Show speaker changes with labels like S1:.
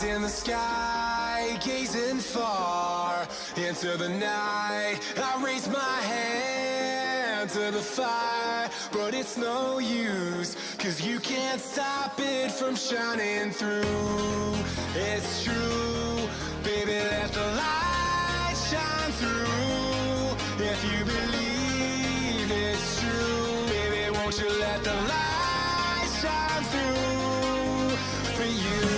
S1: in the sky, gazing far into the night. I raise my hand to the fire, but it's no use, 'cause you can't stop it from shining through. It's true, baby, let the light shine through. If you believe it's true, baby, won't you let the light shine through for you?